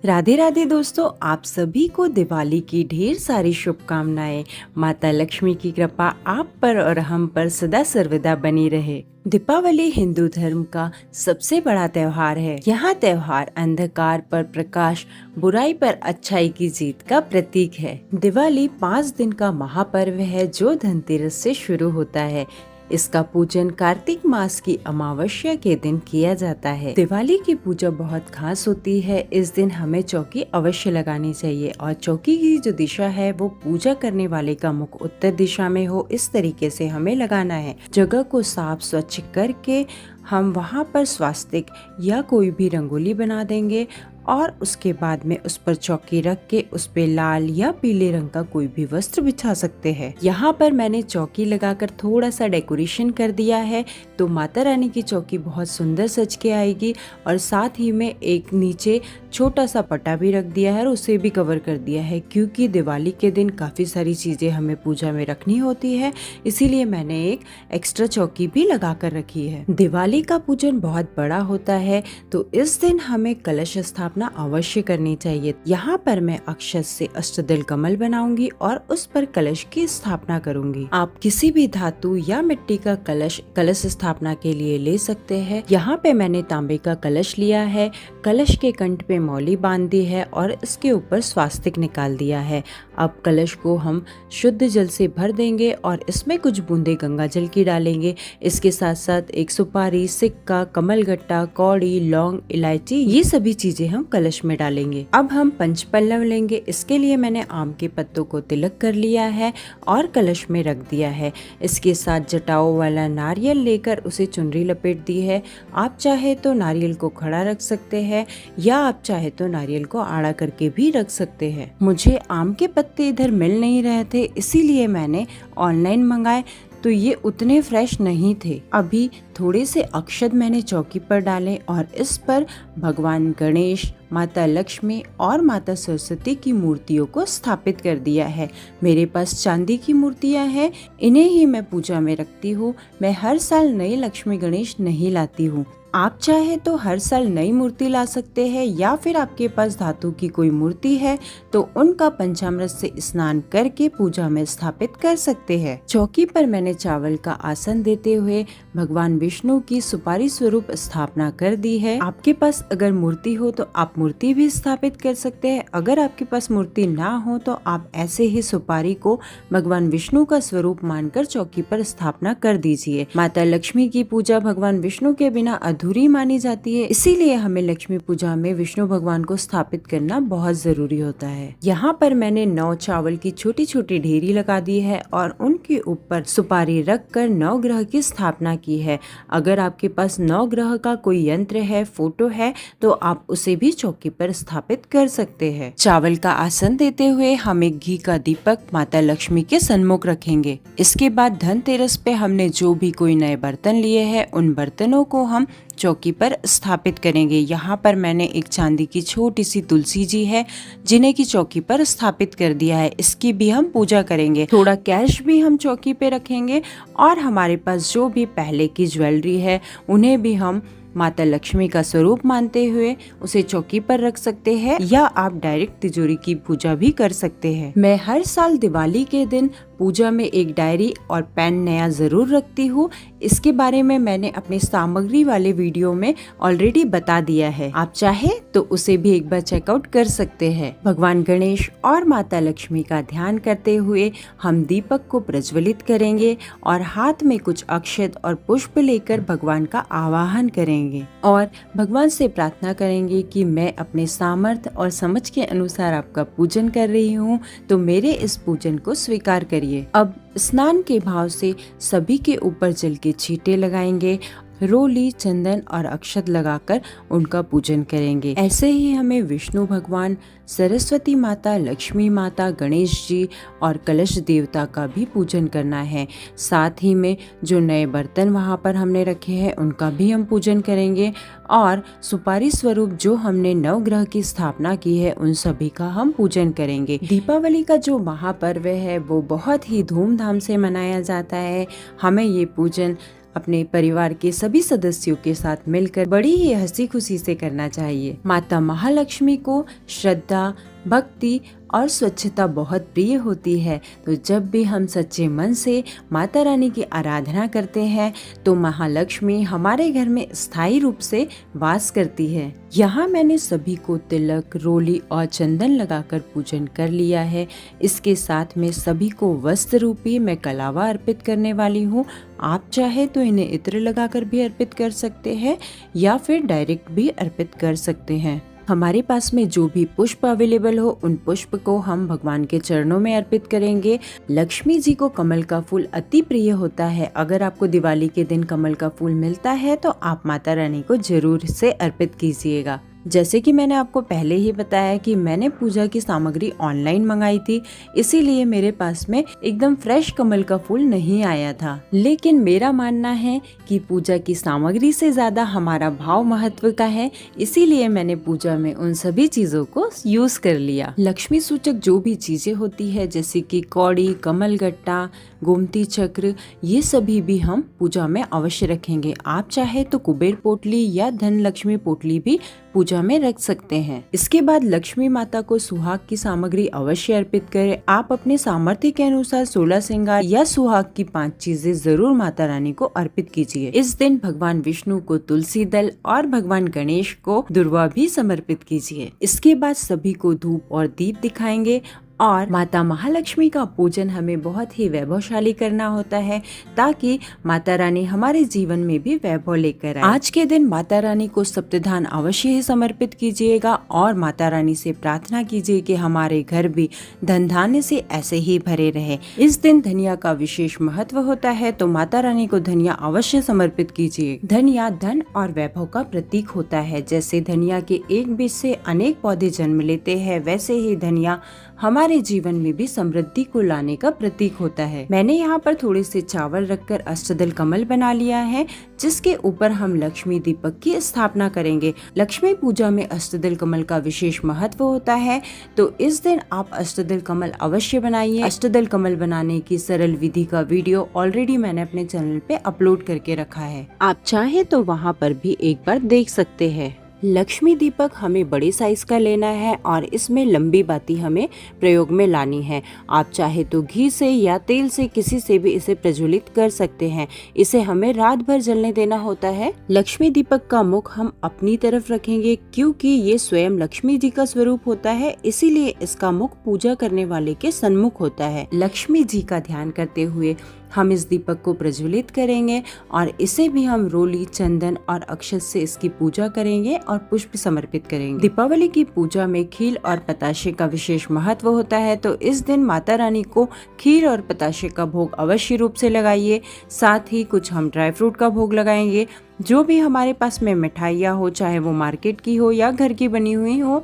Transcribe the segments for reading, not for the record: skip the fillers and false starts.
राधे राधे दोस्तों, आप सभी को दिवाली की ढेर सारी शुभकामनाएं। माता लक्ष्मी की कृपा आप पर और हम पर सदा सर्वदा बनी रहे। दीपावली हिंदू धर्म का सबसे बड़ा त्योहार है। यह त्योहार अंधकार पर प्रकाश, बुराई पर अच्छाई की जीत का प्रतीक है। दिवाली 5 दिन का महापर्व है जो धनतेरस से शुरू होता है। इसका पूजन कार्तिक मास की अमावस्या के दिन किया जाता है। दिवाली की पूजा बहुत खास होती है। इस दिन हमें चौकी अवश्य लगानी चाहिए और चौकी की जो दिशा है वो पूजा करने वाले का मुख उत्तर दिशा में हो, इस तरीके से हमें लगाना है। जगह को साफ स्वच्छ करके हम वहाँ पर स्वास्तिक या कोई भी रंगोली बना देंगे और उसके बाद में उस पर चौकी रख के उस पे लाल या पीले रंग का कोई भी वस्त्र बिछा सकते हैं। यहाँ पर मैंने चौकी लगाकर थोड़ा सा डेकोरेशन कर दिया है तो माता रानी की चौकी बहुत सुंदर सज के आएगी। और साथ ही में एक नीचे छोटा सा पटा भी रख दिया है और उसे भी कवर कर दिया है, क्योंकि दिवाली के दिन काफी सारी चीजें हमें पूजा में रखनी होती है, इसीलिए मैंने एक एक्स्ट्रा चौकी भी लगा कर रखी है। दिवाली का पूजन बहुत बड़ा होता है तो इस दिन हमें कलश स्थापना अवश्य करनी चाहिए। यहाँ पर मैं अक्षत से अष्टदल कमल बनाऊंगी और उस पर कलश की स्थापना करूंगी। आप किसी भी धातु या मिट्टी का कलश स्थापना के लिए ले सकते हैं। यहाँ पे मैंने तांबे का कलश लिया है। कलश के कंठ पे मौली बांध दी है और इसके ऊपर स्वास्तिक निकाल दिया है। अब कलश को हम शुद्ध जल से भर देंगे और इसमें कुछ बूंदे गंगा जल की डालेंगे। इसके साथ साथ एक सुपारी, सिक्का, कमलगट्टा, कौड़ी, लौंग, इलायची, ये सभी चीजें हम कलश में डालेंगे। अब हम पंचपल्लव लेंगे। इसके लिए मैंने आम के पत्तों को तिलक कर लिया है और कलश में रख दिया है। इसके साथ जटाओं वाला नारियल लेकर उसे चुनरी लपेट दी है। आप चाहे तो नारियल को खड़ा रख सकते हैं या आप चाहे तो नारियल को आड़ा करके भी रख सकते हैं। मुझे आम के पत्ते इधर मिल नहीं रहे थे, इसीलिए मैंने ऑनलाइन मंगाए तो ये उतने फ्रेश नहीं थे। अभी थोड़े से अक्षत मैंने चौकी पर डाले और इस पर भगवान गणेश, माता लक्ष्मी और माता सरस्वती की मूर्तियों को स्थापित कर दिया है। मेरे पास चांदी की मूर्तियां हैं, इन्हें ही मैं पूजा में रखती हूँ। मैं हर साल नए लक्ष्मी गणेश नहीं लाती हूँ। आप चाहे तो हर साल नई मूर्ति ला सकते हैं या फिर आपके पास धातु की कोई मूर्ति है तो उनका पंचामृत से स्नान करके पूजा में स्थापित कर सकते हैं। चौकी पर मैंने चावल का आसन देते हुए भगवान विष्णु की सुपारी स्वरूप स्थापना कर दी है। आपके पास अगर मूर्ति हो तो आप मूर्ति भी स्थापित कर सकते हैं। अगर आपके पास मूर्ति ना हो तो आप ऐसे ही सुपारी को भगवान विष्णु का स्वरूप मानकर चौकी पर स्थापना कर दीजिए। माता लक्ष्मी की पूजा भगवान विष्णु के बिना अधूरी मानी जाती है, इसीलिए हमें लक्ष्मी पूजा में विष्णु भगवान को स्थापित करना बहुत जरूरी होता है। यहाँ पर मैंने 9 चावल की छोटी छोटी ढेरी लगा दी है और उनके ऊपर सुपारी रखकर 9 ग्रह की स्थापना की है। अगर आपके पास 9 ग्रह का कोई यंत्र है, फोटो है तो आप उसे भी चौकी पर स्थापित कर सकते हैं। चावल का आसन देते हुए हम एक घी का दीपक माता लक्ष्मी के सन्मुख रखेंगे। इसके बाद धनतेरस पे हमने जो भी कोई नए बर्तन लिए हैं उन बर्तनों को हम चौकी पर स्थापित करेंगे। यहाँ पर मैंने एक चांदी की छोटी सी तुलसी जी है जिन्हें की चौकी पर स्थापित कर दिया है। इसकी भी हम पूजा करेंगे। थोड़ा कैश भी हम चौकी पे रखेंगे और हमारे पास जो भी पहले की ज्वेलरी है उन्हें भी हम माता लक्ष्मी का स्वरूप मानते हुए उसे चौकी पर रख सकते हैं या आप डायरेक्ट तिजोरी की पूजा भी कर सकते हैं। मैं हर साल दिवाली के दिन पूजा में एक डायरी और पेन नया जरूर रखती हूँ। इसके बारे में मैंने अपने सामग्री वाले वीडियो में ऑलरेडी बता दिया है, आप चाहे तो उसे भी एक बार चेकआउट कर सकते हैं। भगवान गणेश और माता लक्ष्मी का ध्यान करते हुए हम दीपक को प्रज्वलित करेंगे और हाथ में कुछ अक्षत और पुष्प लेकर भगवान का आवाहन करेंगे और भगवान से प्रार्थना करेंगे कि मैं अपने सामर्थ्य और समझ के अनुसार आपका पूजन कर रही हूँ, तो मेरे इस पूजन को स्वीकार करिए। अब स्नान के भाव से सभी के ऊपर जल के छींटे लगाएंगे, रोली, चंदन और अक्षत लगाकर उनका पूजन करेंगे। ऐसे ही हमें विष्णु भगवान, सरस्वती माता, लक्ष्मी माता, गणेश जी और कलश देवता का भी पूजन करना है। साथ ही में जो नए बर्तन वहाँ पर हमने रखे हैं उनका भी हम पूजन करेंगे और सुपारी स्वरूप जो हमने नवग्रह की स्थापना की है उन सभी का हम पूजन करेंगे। दीपावली का जो महापर्व है वो बहुत ही धूमधाम से मनाया जाता है। हमें ये पूजन अपने परिवार के सभी सदस्यों के साथ मिलकर बड़ी ही हंसी खुशी से करना चाहिए। माता महालक्ष्मी को श्रद्धा, भक्ति और स्वच्छता बहुत प्रिय होती है, तो जब भी हम सच्चे मन से माता रानी की आराधना करते हैं तो महालक्ष्मी हमारे घर में स्थायी रूप से वास करती है। यहाँ मैंने सभी को तिलक, रोली और चंदन लगाकर पूजन कर लिया है। इसके साथ में सभी को वस्त्र रूपी मैं कलावा अर्पित करने वाली हूँ। आप चाहे तो इन्हें इत्र लगाकर भी अर्पित कर सकते हैं या फिर डायरेक्ट भी अर्पित कर सकते हैं। हमारे पास में जो भी पुष्प अवेलेबल हो उन पुष्प को हम भगवान के चरणों में अर्पित करेंगे। लक्ष्मी जी को कमल का फूल अति प्रिय होता है। अगर आपको दिवाली के दिन कमल का फूल मिलता है तो आप माता रानी को जरूर से अर्पित कीजिएगा। जैसे कि मैंने आपको पहले ही बताया कि मैंने पूजा की सामग्री ऑनलाइन मंगाई थी, इसीलिए मेरे पास में एकदम फ्रेश कमल का फूल नहीं आया था। लेकिन मेरा मानना है कि पूजा की सामग्री से ज्यादा हमारा भाव महत्व का है, इसीलिए मैंने पूजा में उन सभी चीजों को यूज कर लिया। लक्ष्मी सूचक जो भी चीजें होती है जैसे कि कौड़ी, कमल गट्टा, गोमती चक्र, ये सभी भी हम पूजा में अवश्य रखेंगे। आप चाहे तो कुबेर पोटली या धन लक्ष्मी पोटली भी पूजा में रख सकते हैं। इसके बाद लक्ष्मी माता को सुहाग की सामग्री अवश्य अर्पित करें। आप अपने सामर्थ्य के अनुसार 16 श्रृंगार या सुहाग की 5 चीजें जरूर माता रानी को अर्पित कीजिए। इस दिन भगवान विष्णु को तुलसी दल और भगवान गणेश को दुर्वा भी समर्पित कीजिए। इसके बाद सभी को धूप और दीप दिखाएंगे और माता महालक्ष्मी का पूजन हमें बहुत ही वैभवशाली करना होता है ताकि माता रानी हमारे जीवन में भी वैभव लेकर आए। आज के दिन माता रानी को सप्तधान अवश्य ही समर्पित कीजिएगा और माता रानी से प्रार्थना कीजिए कि हमारे घर भी धन धान्य से ऐसे ही भरे रहे। इस दिन धनिया का विशेष महत्व होता है, तो माता रानी को धनिया अवश्य समर्पित कीजिए। धनिया धन और वैभव का प्रतीक होता है। जैसे धनिया के एक बीज से अनेक पौधे जन्म लेते हैं, वैसे ही धनिया हमारे जीवन में भी समृद्धि को लाने का प्रतीक होता है। मैंने यहाँ पर थोड़े से चावल रखकर अष्टदल कमल बना लिया है, जिसके ऊपर हम लक्ष्मी दीपक की स्थापना करेंगे। लक्ष्मी पूजा में अष्टदल कमल का विशेष महत्व होता है, तो इस दिन आप अष्टदल कमल अवश्य बनाइए। अष्टदल कमल बनाने की सरल विधि का वीडियो ऑलरेडी मैंने अपने चैनल पे अपलोड करके रखा है, आप चाहे तो वहाँ पर भी एक बार देख सकते हैं। लक्ष्मी दीपक हमें बड़े साइज का लेना है और इसमें लंबी बाती हमें प्रयोग में लानी है। आप चाहे तो घी से या तेल से किसी से भी इसे प्रज्वलित कर सकते हैं। इसे हमें रात भर जलने देना होता है। लक्ष्मी दीपक का मुख हम अपनी तरफ रखेंगे क्योंकि ये स्वयं लक्ष्मी जी का स्वरूप होता है, इसीलिए इसका मुख पूजा करने वाले के सन्मुख होता है। लक्ष्मी जी का ध्यान करते हुए हम इस दीपक को प्रज्वलित करेंगे और इसे भी हम रोली, चंदन और अक्षत से इसकी पूजा करेंगे और पुष्प समर्पित करेंगे। दीपावली की पूजा में खीर और पताशे का विशेष महत्व होता है, तो इस दिन माता रानी को खीर और पताशे का भोग अवश्य रूप से लगाइए। साथ ही कुछ हम ड्राई फ्रूट का भोग लगाएंगे। जो भी हमारे पास में मिठाइयाँ हो, चाहे वो मार्केट की हो या घर की बनी हुई हो,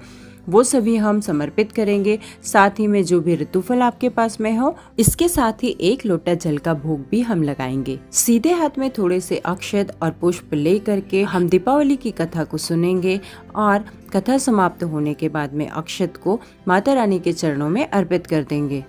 वो सभी हम समर्पित करेंगे। साथ ही में जो भी ऋतुफल आपके पास में हो, इसके साथ ही 1 लोटा जल का भोग भी हम लगाएंगे। सीधे हाथ में थोड़े से अक्षत और पुष्प ले करके हम दीपावली की कथा को सुनेंगे और कथा समाप्त होने के बाद में अक्षत को माता रानी के चरणों में अर्पित कर देंगे।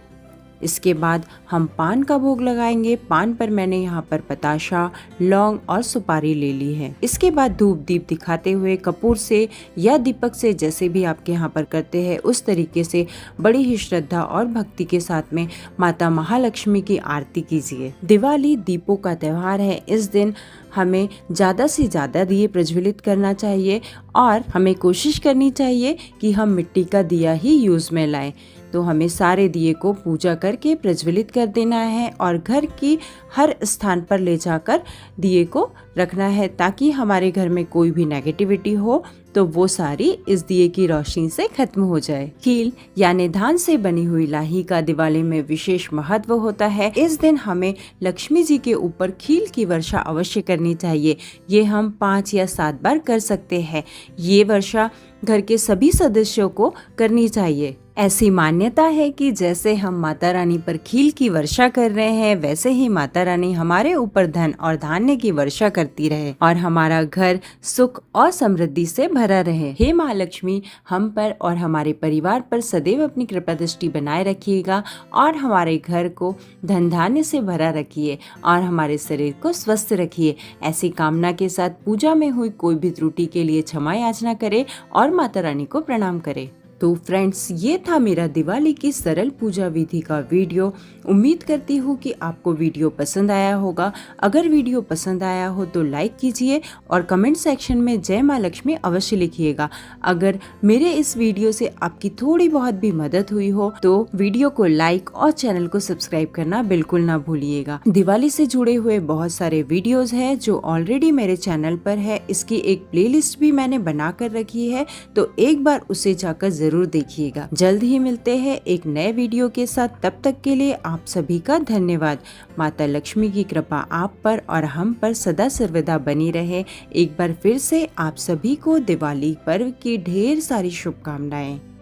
इसके बाद हम पान का भोग लगाएंगे। पान पर मैंने यहाँ पर पताशा, लौंग और सुपारी ले ली है। इसके बाद धूप दीप दिखाते हुए कपूर से या दीपक से, जैसे भी आपके यहाँ पर करते हैं उस तरीके से बड़ी ही श्रद्धा और भक्ति के साथ में माता महालक्ष्मी की आरती कीजिए। दिवाली दीपों का त्योहार है। इस दिन हमें ज्यादा से ज्यादा दिए प्रज्वलित करना चाहिए और हमें कोशिश करनी चाहिए कि हम मिट्टी का दिया ही यूज में लाएं। तो हमें सारे दिए को पूजा करके प्रज्वलित कर देना है और घर की हर स्थान पर ले जाकर दिए को रखना है, ताकि हमारे घर में कोई भी नेगेटिविटी हो तो वो सारी इस दिए की रोशनी से खत्म हो जाए। खील यानी धान से बनी हुई लाही का दिवाली में विशेष महत्व होता है। इस दिन हमें लक्ष्मी जी के ऊपर खील की वर्षा अवश्य करनी चाहिए। ये हम 5 या 7 बार कर सकते हैं। ये वर्षा घर के सभी सदस्यों को करनी चाहिए। ऐसी मान्यता है कि जैसे हम माता रानी पर खील की वर्षा कर रहे हैं, वैसे ही माता रानी हमारे ऊपर धन और धान्य की वर्षा करती रहे और हमारा घर सुख और समृद्धि से भरा रहे। हे महालक्ष्मी, हम पर और हमारे परिवार पर सदैव अपनी कृपा दृष्टि बनाए रखिएगा और हमारे घर को धन धान्य से भरा रखिए और हमारे शरीर को स्वस्थ रखिए। ऐसी कामना के साथ पूजा में हुई कोई भी त्रुटि के लिए क्षमा याचना करे और माता रानी को प्रणाम करे। तो फ्रेंड्स, ये था मेरा दिवाली की सरल पूजा विधि का वीडियो। उम्मीद करती हूँ कि आपको वीडियो पसंद आया होगा। अगर वीडियो पसंद आया हो तो लाइक कीजिए और कमेंट सेक्शन में जय माँ लक्ष्मी अवश्य लिखिएगा। अगर मेरे इस वीडियो से आपकी थोड़ी बहुत भी मदद हुई हो तो वीडियो को लाइक और चैनल को सब्सक्राइब करना बिल्कुल ना भूलिएगा। दिवाली से जुड़े हुए बहुत सारे वीडियोज है जो ऑलरेडी मेरे चैनल पर है। इसकी एक प्लेलिस्ट भी मैंने बना कर रखी है, तो एक बार उसे जाकर जरूर देखिएगा। जल्द ही मिलते हैं एक नए वीडियो के साथ। तब तक के लिए आप सभी का धन्यवाद। माता लक्ष्मी की कृपा आप पर और हम पर सदा सर्वदा बनी रहे। एक बार फिर से आप सभी को दिवाली पर्व की ढेर सारी शुभकामनाएं।